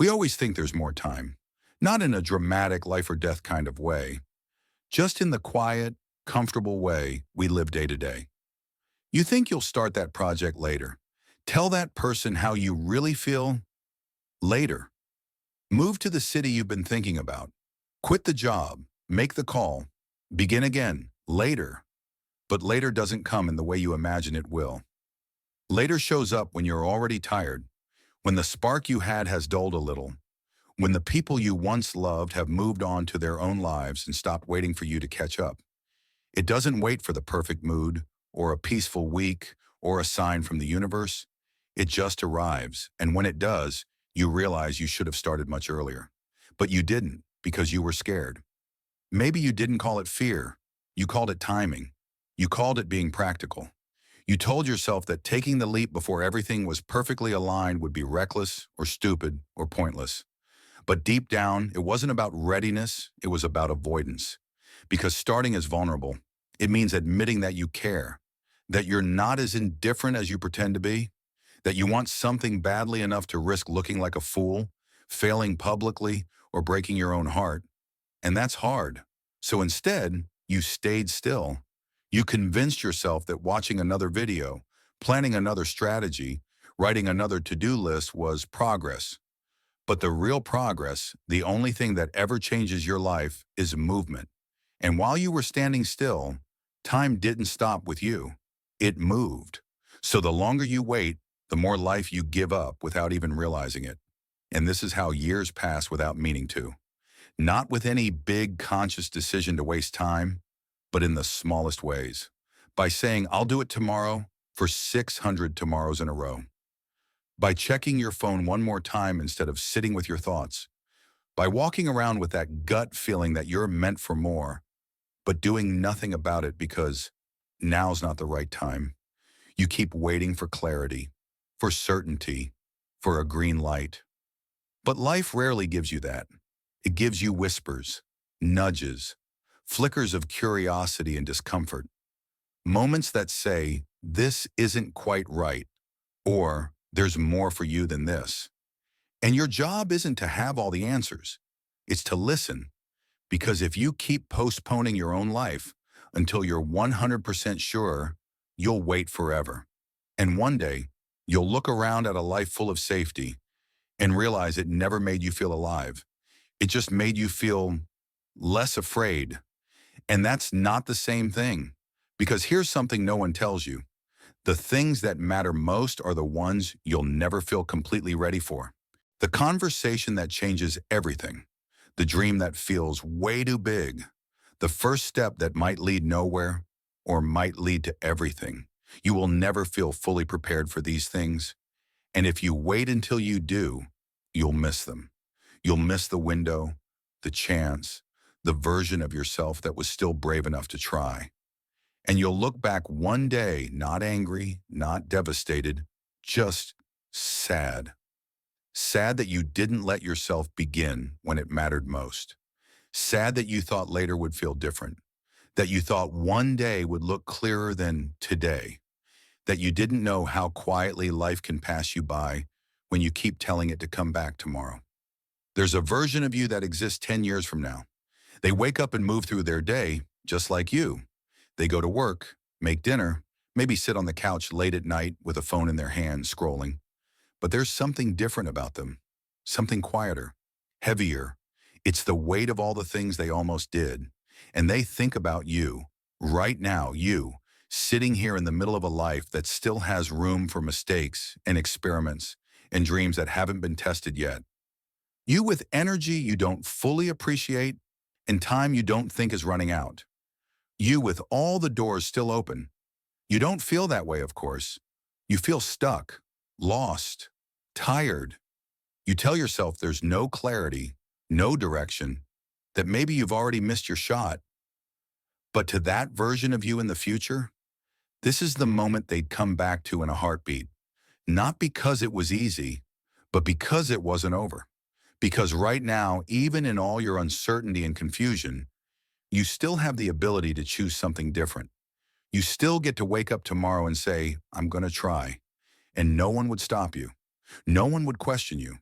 We always think there's more time, not in a dramatic life or death kind of way, just in the quiet, comfortable way we live day to day. You think you'll start that project later. Tell that person how you really feel later. Move to the city you've been thinking about. Quit the job, make the call, begin again, later. But later doesn't come in the way you imagine it will. Later shows up when you're already tired, when the spark you had has dulled a little, when the people you once loved have moved on to their own lives and stopped waiting for you to catch up. It doesn't wait for the perfect mood, or a peaceful week, or a sign from the universe. It just arrives, and when it does, you realize you should have started much earlier. But you didn't, because you were scared. Maybe you didn't call it fear. You called it timing. You called it being practical. You told yourself that taking the leap before everything was perfectly aligned would be reckless or stupid or pointless. But deep down, it wasn't about readiness, it was about avoidance. Because starting is vulnerable. It means admitting that you care, that you're not as indifferent as you pretend to be, that you want something badly enough to risk looking like a fool, failing publicly, or breaking your own heart. And that's hard. So instead, you stayed still. You convinced yourself that watching another video, planning another strategy, writing another to-do list was progress. But the real progress, the only thing that ever changes your life, is movement. And while you were standing still, time didn't stop with you. It moved. So the longer you wait, the more life you give up without even realizing it. And this is how years pass without meaning to. Not with any big conscious decision to waste time, but in the smallest ways. By saying, I'll do it tomorrow for 600 tomorrows in a row. By checking your phone one more time instead of sitting with your thoughts. By walking around with that gut feeling that you're meant for more, but doing nothing about it because now's not the right time. You keep waiting for clarity, for certainty, for a green light. But life rarely gives you that. It gives you whispers, nudges, flickers of curiosity and discomfort. Moments that say, this isn't quite right, or there's more for you than this. And your job isn't to have all the answers. It's to listen. Because if you keep postponing your own life until you're 100% sure, you'll wait forever. And one day, you'll look around at a life full of safety and realize it never made you feel alive. It just made you feel less afraid. And that's not the same thing. Because here's something no one tells you. The things that matter most are the ones you'll never feel completely ready for. The conversation that changes everything. The dream that feels way too big. The first step that might lead nowhere or might lead to everything. You will never feel fully prepared for these things. And if you wait until you do, you'll miss them. You'll miss the window, the chance, the version of yourself that was still brave enough to try. And you'll look back one day, not angry, not devastated, just sad. Sad that you didn't let yourself begin when it mattered most. Sad that you thought later would feel different. That you thought one day would look clearer than today. That you didn't know how quietly life can pass you by when you keep telling it to come back tomorrow. There's a version of you that exists 10 years from now. They wake up and move through their day just like you. They go to work, make dinner, maybe sit on the couch late at night with a phone in their hand scrolling. But there's something different about them, something quieter, heavier. It's the weight of all the things they almost did. And they think about you, right now, you, sitting here in the middle of a life that still has room for mistakes and experiments and dreams that haven't been tested yet. You with energy you don't fully appreciate and time you don't think is running out. You with all the doors still open. You don't feel that way, of course. You feel stuck, lost, tired. You tell yourself there's no clarity, no direction, that maybe you've already missed your shot. But to that version of you in the future, this is the moment they'd come back to in a heartbeat. Not because it was easy, but because it wasn't over. Because right now, even in all your uncertainty and confusion, you still have the ability to choose something different. You still get to wake up tomorrow and say, I'm going to try. And no one would stop you. No one would question you.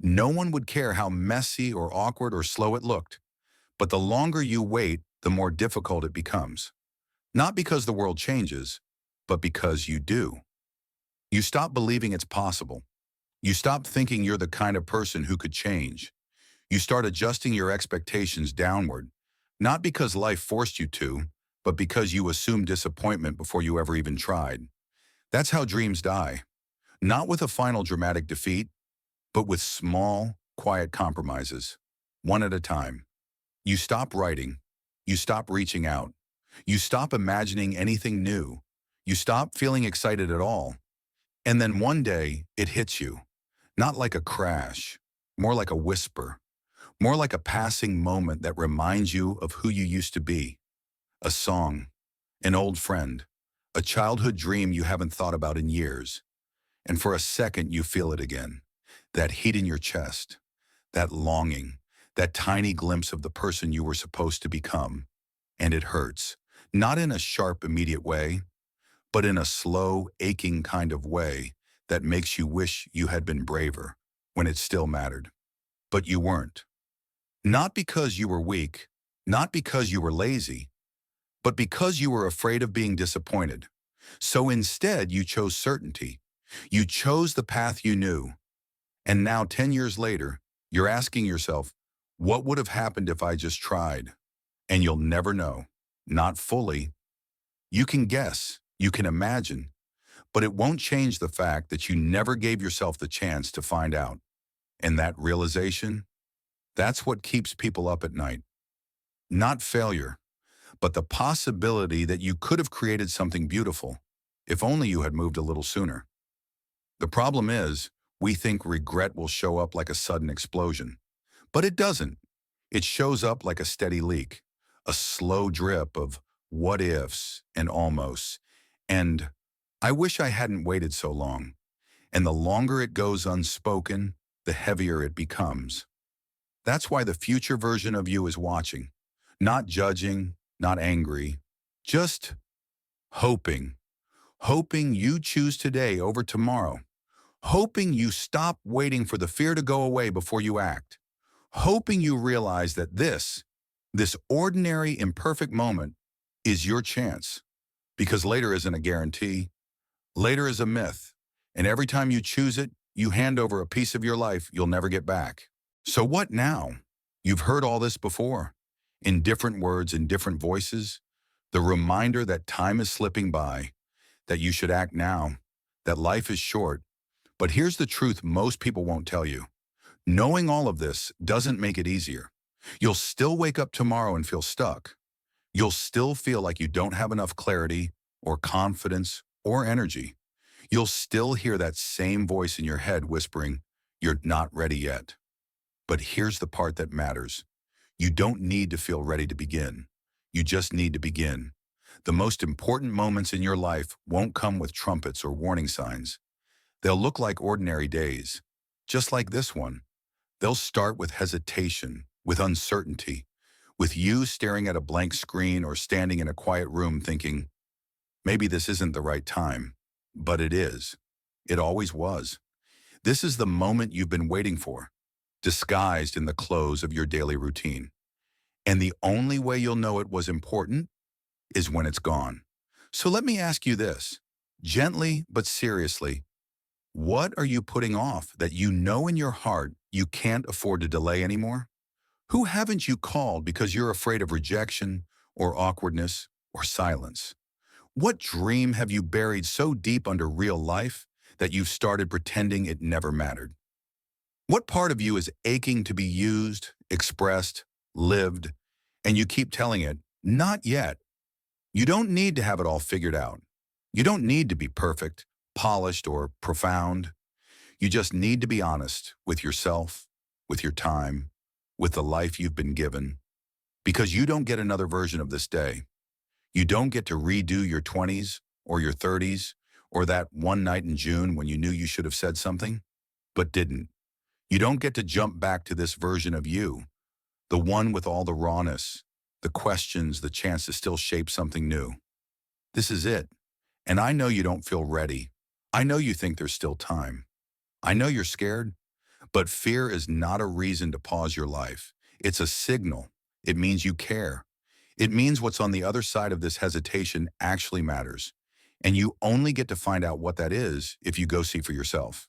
No one would care how messy or awkward or slow it looked. But the longer you wait, the more difficult it becomes. Not because the world changes, but because you do. You stop believing it's possible. You stop thinking you're the kind of person who could change. You start adjusting your expectations downward, not because life forced you to, but because you assumed disappointment before you ever even tried. That's how dreams die. Not with a final dramatic defeat, but with small, quiet compromises, one at a time. You stop writing. You stop reaching out. You stop imagining anything new. You stop feeling excited at all. And then one day, it hits you. Not like a crash, more like a whisper, more like a passing moment that reminds you of who you used to be. A song, an old friend, a childhood dream you haven't thought about in years. And for a second, you feel it again. That heat in your chest, that longing, that tiny glimpse of the person you were supposed to become. And it hurts, not in a sharp, immediate way, but in a slow, aching kind of way that makes you wish you had been braver when it still mattered. But you weren't. Not because you were weak, not because you were lazy, but because you were afraid of being disappointed. So instead, you chose certainty. You chose the path you knew. And now, 10 years later, you're asking yourself, what would have happened if I just tried? And you'll never know. Not fully. You can guess, you can imagine, but it won't change the fact that you never gave yourself the chance to find out. And that realization, that's what keeps people up at night. Not failure, but the possibility that you could have created something beautiful, if only you had moved a little sooner. The problem is, we think regret will show up like a sudden explosion. But it doesn't. It shows up like a steady leak, a slow drip of what ifs and almosts. And I wish I hadn't waited so long. And the longer it goes unspoken, the heavier it becomes. That's why the future version of you is watching. Not judging, not angry, just hoping. Hoping you choose today over tomorrow. Hoping you stop waiting for the fear to go away before you act. Hoping you realize that this ordinary, imperfect moment is your chance. Because later isn't a guarantee. Later is a myth. And every time you choose it, you hand over a piece of your life you'll never get back. So what now? You've heard all this before. In different words, in different voices. The reminder that time is slipping by, that you should act now, that life is short. But here's the truth most people won't tell you. Knowing all of this doesn't make it easier. You'll still wake up tomorrow and feel stuck. You'll still feel like you don't have enough clarity or confidence or energy. You'll still hear that same voice in your head whispering, "You're not ready yet." But here's the part that matters. You don't need to feel ready to begin. You just need to begin. The most important moments in your life won't come with trumpets or warning signs. They'll look like ordinary days, just like this one. They'll start with hesitation, with uncertainty, with you staring at a blank screen or standing in a quiet room thinking, maybe this isn't the right time, but it is. It always was. This is the moment you've been waiting for, disguised in the clothes of your daily routine. And the only way you'll know it was important is when it's gone. So let me ask you this, gently but seriously. What are you putting off that you know in your heart you can't afford to delay anymore? Who haven't you called because you're afraid of rejection or awkwardness or silence? What dream have you buried so deep under real life that you've started pretending it never mattered? What part of you is aching to be used, expressed, lived, and you keep telling it, not yet? You don't need to have it all figured out. You don't need to be perfect, polished, or profound. You just need to be honest with yourself, with your time, with the life you've been given. Because you don't get another version of this day. You don't get to redo your 20s or your 30s or that one night in June when you knew you should have said something, but didn't. You don't get to jump back to this version of you, the one with all the rawness, the questions, the chance to still shape something new. This is it. And I know you don't feel ready. I know you think there's still time. I know you're scared, But fear is not a reason to pause your life. It's a signal. It means you care. It means what's on the other side of this hesitation actually matters. And you only get to find out what that is if you go see for yourself.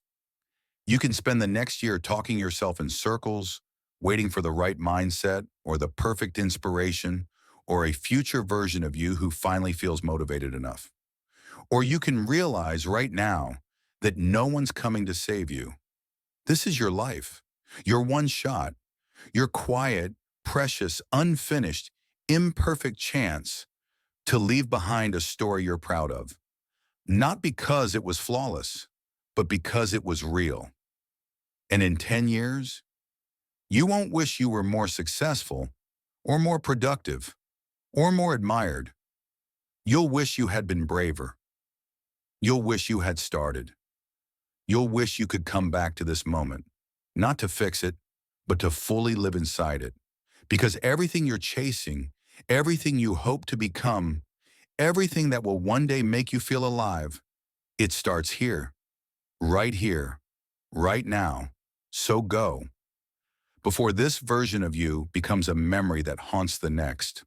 You can spend the next year talking yourself in circles, waiting for the right mindset or the perfect inspiration or a future version of you who finally feels motivated enough. Or you can realize right now that no one's coming to save you. This is your life, your one shot, your quiet, precious, unfinished, imperfect chance to leave behind a story you're proud of. Not because it was flawless, but because it was real. And in 10 years, you won't wish you were more successful or more productive or more admired. You'll wish you had been braver. You'll wish you had started. You'll wish you could come back to this moment, not to fix it, but to fully live inside it. Because everything you're chasing, everything you hope to become, everything that will one day make you feel alive, it starts here, right now. So go, before this version of you becomes a memory that haunts the next.